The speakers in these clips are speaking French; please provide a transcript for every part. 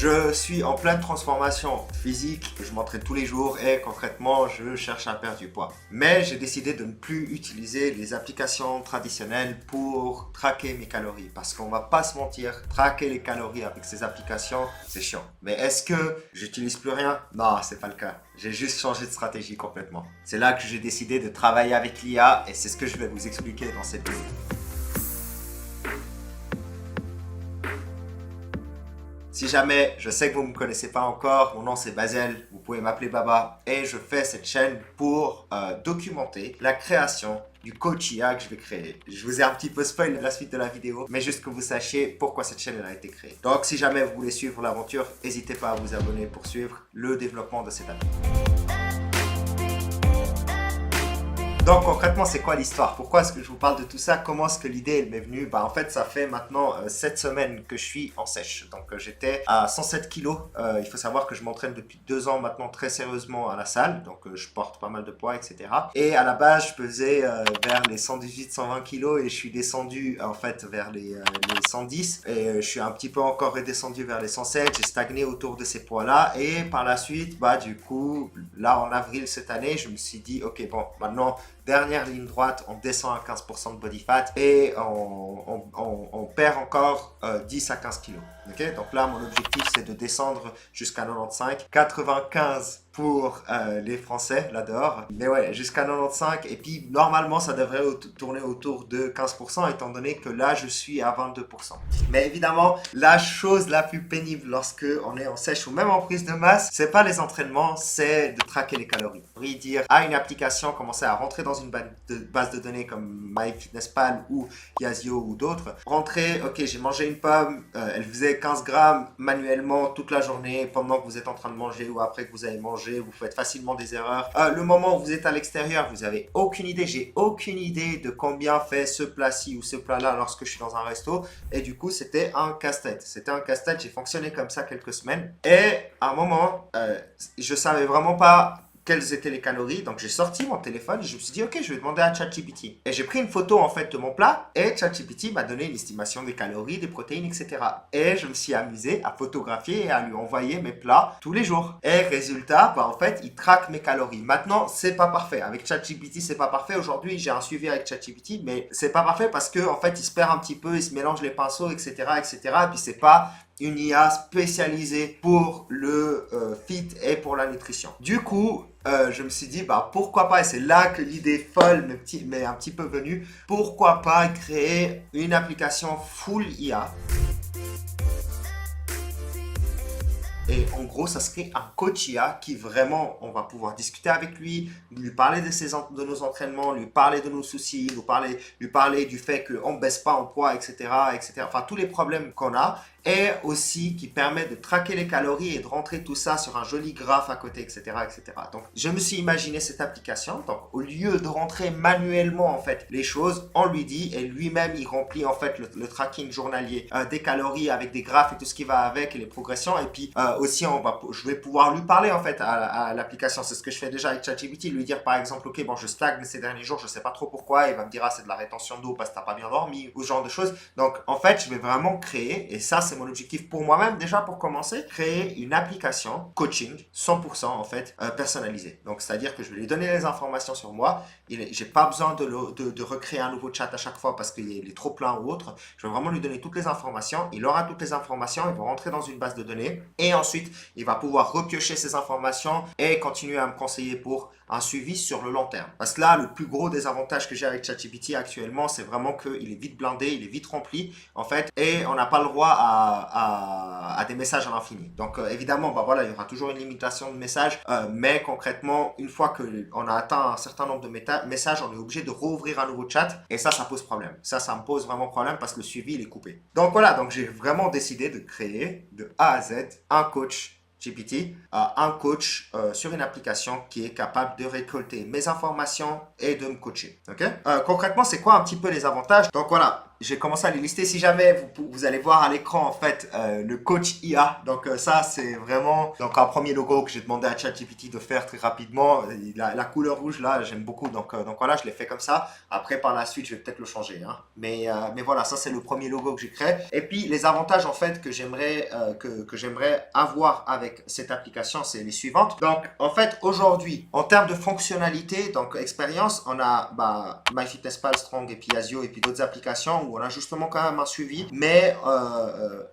Je suis en pleine transformation physique, je m'entraîne tous les jours et concrètement, je cherche à perdre du poids. Mais j'ai décidé de ne plus utiliser les applications traditionnelles pour traquer mes calories. Parce qu'on va pas se mentir, traquer les calories avec ces applications, c'est chiant. Mais est-ce que j'utilise plus rien? Non, c'est pas le cas. J'ai juste changé de stratégie complètement. C'est là que j'ai décidé de travailler avec l'IA et c'est ce que je vais vous expliquer dans cette vidéo. Si jamais, je sais que vous ne me connaissez pas encore, mon nom c'est Basel, vous pouvez m'appeler Baba et je fais cette chaîne pour documenter la création du coach IA que je vais créer. Je vous ai un petit peu spoilé la suite de la vidéo, mais juste que vous sachiez pourquoi cette chaîne a été créée. Donc si jamais vous voulez suivre l'aventure, n'hésitez pas à vous abonner pour suivre le développement de cette appli. Donc concrètement, c'est quoi l'histoire? Pourquoi est-ce que je vous parle de tout ça? Comment est-ce que l'idée m'est venue? En fait, ça fait maintenant 7 semaines que je suis en sèche. Donc j'étais à 107 kilos. Il faut savoir que je m'entraîne depuis 2 ans maintenant très sérieusement à la salle. Donc je porte pas mal de poids, etc. Et à la base, je pesais vers les 118-120 kilos et je suis descendu en fait vers les 110. Et je suis un petit peu encore redescendu vers les 107. J'ai stagné autour de ces poids-là. Et par la suite, du coup, là en avril cette année, je me suis dit, ok, bon, maintenant, dernière ligne droite, on descend à 15% de body fat et on perd encore 10 à 15 kilos. Okay? Donc là, mon objectif, c'est de descendre jusqu'à 95, 95 pour les Français, là dehors. Mais ouais, jusqu'à 95. Et puis, normalement, ça devrait tourner autour de 15%, étant donné que là, je suis à 22%. Mais évidemment, la chose la plus pénible lorsque on est en sèche ou même en prise de masse, c'est pas les entraînements, c'est de traquer les calories. Dire à une application, commencer à rentrer dans une base de données comme MyFitnessPal ou Yazio ou d'autres. Rentrer, ok, j'ai mangé une pomme, elle faisait 15 grammes manuellement toute la journée pendant que vous êtes en train de manger ou après que vous avez mangé, vous faites facilement des erreurs. Le moment où vous êtes à l'extérieur, vous avez aucune idée, j'ai aucune idée de combien fait ce plat-ci ou ce plat-là lorsque je suis dans un resto. Et du coup, c'était un casse-tête. C'était un casse-tête, j'ai fonctionné comme ça quelques semaines. Et à un moment, je savais vraiment pas quelles étaient les calories. Donc j'ai sorti mon téléphone et je me suis dit ok, je vais demander à ChatGPT. Et j'ai pris une photo en fait de mon plat et ChatGPT m'a donné une estimation des calories, des protéines, etc. Et je me suis amusé à photographier et à lui envoyer mes plats tous les jours. Et résultat, en fait, il traque mes calories. Maintenant, c'est pas parfait. Avec ChatGPT, c'est pas parfait. Aujourd'hui, j'ai un suivi avec ChatGPT, mais c'est pas parfait parce que en fait, il se perd un petit peu, il se mélange les pinceaux, etc., etc. Et puis c'est pas une IA spécialisée pour le fit et pour la nutrition. Du coup, je me suis dit, pourquoi pas, et c'est là que l'idée folle m'est un petit peu venue, pourquoi pas créer une application full IA. Et en gros, ça serait un coach IA qui vraiment, on va pouvoir discuter avec lui, lui parler de nos entraînements, lui parler de nos soucis, lui parler du fait qu'on ne baisse pas en poids, etc., etc. Enfin, tous les problèmes qu'on a. Et aussi qui permet de traquer les calories et de rentrer tout ça sur un joli graphe à côté, etc., etc. Donc, je me suis imaginé cette application. Donc, au lieu de rentrer manuellement, en fait, les choses, on lui dit et lui-même, il remplit, en fait, le tracking journalier des calories avec des graphes et tout ce qui va avec et les progressions. Et puis, aussi, je vais pouvoir lui parler, en fait, à l'application. C'est ce que je fais déjà avec ChatGPT. Lui dire, par exemple, ok, bon, je stagne ces derniers jours, je sais pas trop pourquoi. Il va me dire, c'est de la rétention d'eau parce que t'as pas bien dormi ou ce genre de choses. Donc, en fait, je vais vraiment créer, et ça, c'est mon objectif pour moi-même déjà pour commencer, créer une application coaching 100% en fait personnalisée. Donc c'est-à-dire que je vais lui donner les informations sur moi. J'ai pas besoin de recréer un nouveau chat à chaque fois parce qu'il est trop plein ou autre. Je vais vraiment lui donner toutes les informations. Il aura toutes les informations. Il va rentrer dans une base de données et ensuite il va pouvoir repiocher ces informations et continuer à me conseiller pour un suivi sur le long terme. Parce que là, le plus gros des avantages que j'ai avec ChatGPT actuellement, c'est vraiment qu'il est vite blindé, il est vite rempli, en fait, et on n'a pas le droit à des messages à l'infini. Donc, évidemment, voilà, il y aura toujours une limitation de messages, mais concrètement, une fois qu'on a atteint un certain nombre de messages, on est obligé de rouvrir un nouveau chat, et ça pose problème. Ça me pose vraiment problème parce que le suivi, il est coupé. Donc voilà, donc j'ai vraiment décidé de créer de A à Z un coach GPT, un coach sur une application qui est capable de récolter mes informations et de me coacher. Okay? Concrètement, c'est quoi un petit peu les avantages? Donc voilà, j'ai commencé à les lister. Si jamais vous allez voir à l'écran en fait le coach IA. Donc ça c'est vraiment donc un premier logo que j'ai demandé à ChatGPT de faire très rapidement. La couleur rouge là j'aime beaucoup donc voilà je l'ai fait comme ça. Après par la suite je vais peut-être le changer. Hein. Mais voilà ça c'est le premier logo que j'ai créé. Et puis les avantages en fait que j'aimerais que j'aimerais avoir avec cette application c'est les suivantes. Donc en fait aujourd'hui en termes de fonctionnalité donc expérience on a MyFitnessPal, Strong et puis Asio et puis d'autres applications où on a justement quand même un suivi, mais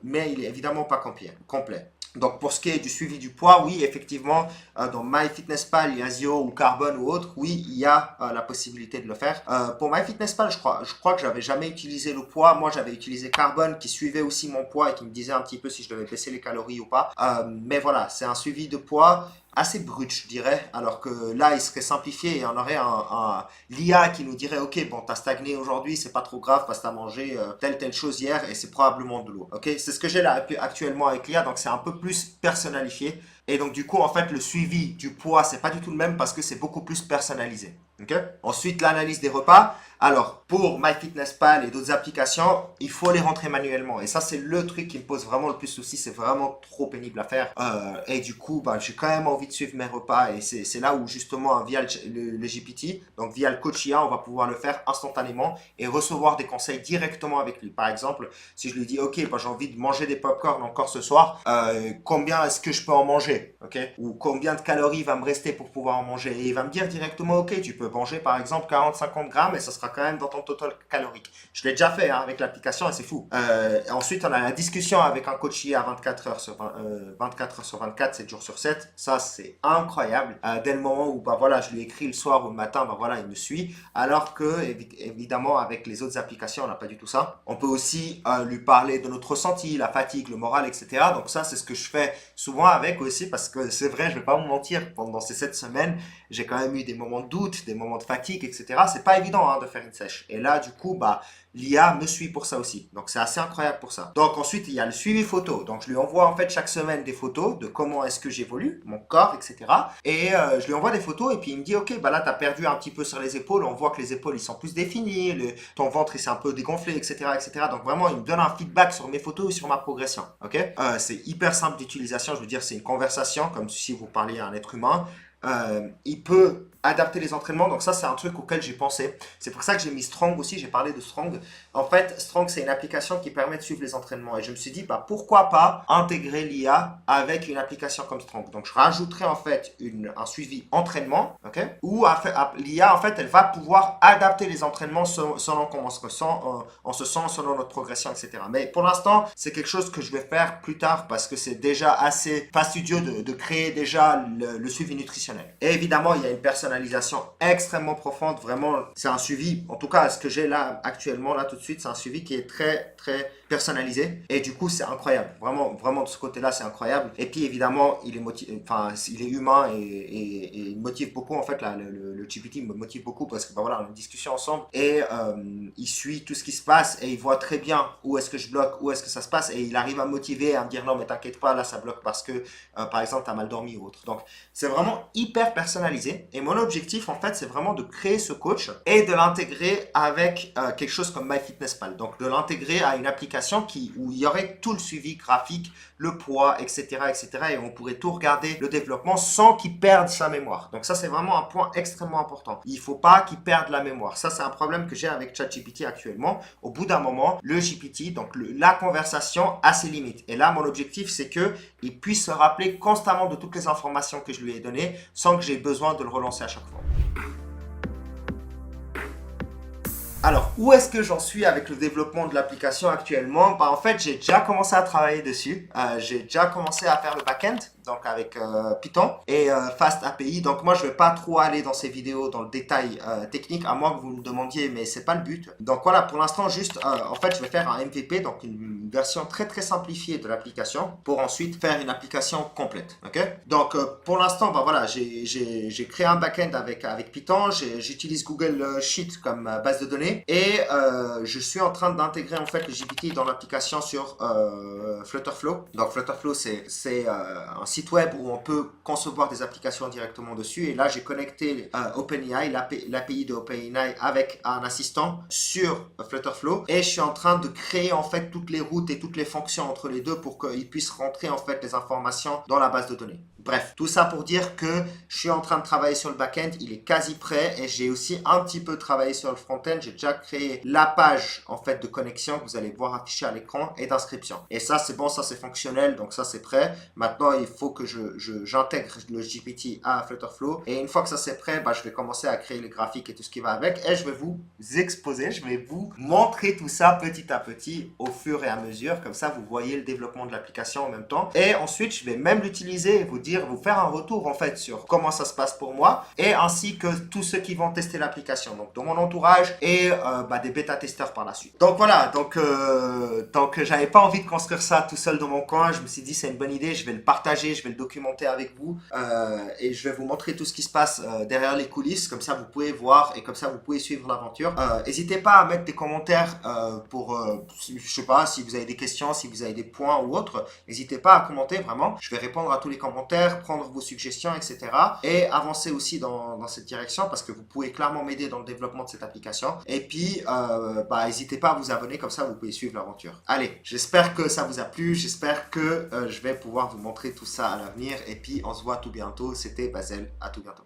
il est évidemment pas complet. Donc pour ce qui est du suivi du poids, oui, effectivement, dans MyFitnessPal, Yazio ou Carbon ou autre, oui, il y a la possibilité de le faire. Pour MyFitnessPal, je crois que j'avais jamais utilisé le poids. Moi, j'avais utilisé Carbon qui suivait aussi mon poids et qui me disait un petit peu si je devais baisser les calories ou pas. Mais voilà, c'est un suivi de poids assez brut, je dirais, alors que là, il serait simplifié et on aurait l'IA qui nous dirait, ok, bon, t'as stagné aujourd'hui, c'est pas trop grave parce que t'as mangé telle chose hier et c'est probablement de l'eau, ok? C'est ce que j'ai là actuellement avec l'IA, donc c'est un peu plus personnalifié. Et donc, du coup, en fait, le suivi du poids, c'est pas du tout le même parce que c'est beaucoup plus personnalisé. Okay. Ensuite, l'analyse des repas. Alors, pour MyFitnessPal et d'autres applications, il faut les rentrer manuellement. Et ça, c'est le truc qui me pose vraiment le plus de soucis. C'est vraiment trop pénible à faire. Et du coup, j'ai quand même envie de suivre mes repas. Et c'est là où, justement, via le GPT, donc via le coach IA, on va pouvoir le faire instantanément et recevoir des conseils directement avec lui. Par exemple, si je lui dis, OK, j'ai envie de manger des popcorn encore ce soir, combien est-ce que je peux en manger? Okay. Ou combien de calories va me rester pour pouvoir en manger? Et il va me dire directement, OK, tu peux manger par exemple 40-50 grammes et ça sera quand même dans ton total calorique. Je l'ai déjà fait avec l'application et c'est fou. Ensuite, on a la discussion avec un coach IA 24 heures sur 24, 7 jours sur 7. Ça, c'est incroyable. Dès le moment où voilà, je lui écris le soir ou le matin, voilà, il me suit. Alors que, évidemment, avec les autres applications, on n'a pas du tout ça. On peut aussi lui parler de notre ressenti, la fatigue, le moral, etc. Donc ça, c'est ce que je fais souvent avec aussi parce que c'est vrai, je ne vais pas vous mentir, pendant ces 7 semaines, j'ai quand même eu des moments de doute, des moments de fatigue, etc. C'est pas évident de faire une sèche. Et là, du coup, l'IA me suit pour ça aussi. Donc, c'est assez incroyable pour ça. Donc, ensuite, il y a le suivi photo. Donc, je lui envoie en fait chaque semaine des photos de comment est-ce que j'évolue, mon corps, etc. Et je lui envoie des photos et puis il me dit, OK, là, tu as perdu un petit peu sur les épaules. On voit que les épaules, ils sont plus définies. Ton ventre, il s'est un peu dégonflé, etc., etc. Donc, vraiment, il me donne un feedback sur mes photos et sur ma progression. OK? C'est hyper simple d'utilisation. Je veux dire, c'est une conversation comme si vous parliez à un être humain. Il peut adapter les entraînements, donc ça c'est un truc auquel j'ai pensé. C'est pour ça que j'ai mis Strong aussi, j'ai parlé de Strong. En fait, Strong c'est une application qui permet de suivre les entraînements et je me suis dit pourquoi pas intégrer l'IA avec une application comme Strong. Donc je rajouterai en fait un suivi entraînement, ok, où l'IA en fait elle va pouvoir adapter les entraînements selon comment on se ressent, on se sent, selon notre progression, etc. Mais pour l'instant c'est quelque chose que je vais faire plus tard parce que c'est déjà assez fastidieux de créer déjà le suivi nutritionnel. Et évidemment il y a une personnalisation extrêmement profonde, vraiment c'est un suivi, en tout cas ce que j'ai là actuellement là tout de suite, c'est un suivi qui est très très personnalisé et du coup c'est incroyable, vraiment de ce côté là c'est incroyable. Et puis évidemment il est humain et il motive beaucoup en fait le GPT me motive beaucoup parce que voilà on a une discussion ensemble et il suit tout ce qui se passe et il voit très bien où est-ce que je bloque, où est-ce que ça se passe et il arrive à me motiver, à me dire non mais t'inquiète pas là ça bloque parce que par exemple t'as mal dormi ou autre. Donc c'est vraiment hyper personnalisé et mon objectif en fait c'est vraiment de créer ce coach et de l'intégrer avec quelque chose comme MyFitnessPal, donc de l'intégrer à une application où il y aurait tout le suivi graphique, le poids, etc., etc. Et on pourrait tout regarder, le développement, sans qu'il perde sa mémoire. Donc ça, c'est vraiment un point extrêmement important. Il ne faut pas qu'il perde la mémoire. Ça, c'est un problème que j'ai avec ChatGPT actuellement. Au bout d'un moment, le GPT, donc la conversation a ses limites. Et là, mon objectif, c'est qu'il puisse se rappeler constamment de toutes les informations que je lui ai données sans que j'ai besoin de le relancer à chaque fois. Alors, où est-ce que j'en suis avec le développement de l'application actuellement? En fait, j'ai déjà commencé à travailler dessus. J'ai déjà commencé à faire le back-end, donc avec Python et Fast API. Donc moi, je vais pas trop aller dans ces vidéos dans le détail technique, à moins que vous me demandiez, mais c'est pas le but. Donc voilà, pour l'instant, juste, en fait, je vais faire un MVP, donc une version très très simplifiée de l'application, pour ensuite faire une application complète. Ok? Donc pour l'instant, voilà, j'ai créé un back-end avec Python. J'utilise Google Sheet comme base de données. Et je suis en train d'intégrer en fait le GPT dans l'application sur Flutterflow. Donc Flutterflow c'est un site site web où on peut concevoir des applications directement dessus. Et là, j'ai connecté OpenAI, l'API de OpenAI avec un assistant sur Flutterflow. Et je suis en train de créer en fait toutes les routes et toutes les fonctions entre les deux pour qu'ils puissent rentrer en fait les informations dans la base de données. Bref, tout ça pour dire que je suis en train de travailler sur le back-end, il est quasi prêt et j'ai aussi un petit peu travaillé sur le front-end. J'ai déjà créé la page en fait de connexion que vous allez voir afficher à l'écran et d'inscription. Et ça c'est bon, ça c'est fonctionnel, donc ça c'est prêt. Maintenant il faut que j'intègre le GPT à Flutterflow et une fois que ça c'est prêt, je vais commencer à créer les graphiques et tout ce qui va avec et je vais vous exposer, je vais vous montrer tout ça petit à petit au fur et à mesure, comme ça vous voyez le développement de l'application en même temps. Et ensuite je vais même l'utiliser et vous faire un retour en fait sur comment ça se passe pour moi et ainsi que tous ceux qui vont tester l'application, donc dans mon entourage et des bêta-testeurs par la suite. Donc voilà, donc j'avais pas envie de construire ça tout seul dans mon coin. Je me suis dit c'est une bonne idée, je vais le partager, je vais le documenter avec vous et je vais vous montrer tout ce qui se passe derrière les coulisses, comme ça vous pouvez voir et comme ça vous pouvez suivre l'aventure. N'hésitez pas à mettre des commentaires pour, je sais pas, si vous avez des questions, si vous avez des points ou autre, n'hésitez pas à commenter vraiment. Je vais répondre à tous les commentaires, prendre vos suggestions, etc. Et avancer aussi dans cette direction parce que vous pouvez clairement m'aider dans le développement de cette application. Et puis, n'hésitez pas à vous abonner, comme ça vous pouvez suivre l'aventure. Allez, j'espère que ça vous a plu, j'espère que je vais pouvoir vous montrer tout ça à l'avenir. Et puis, on se voit tout bientôt. C'était Basel, à tout bientôt.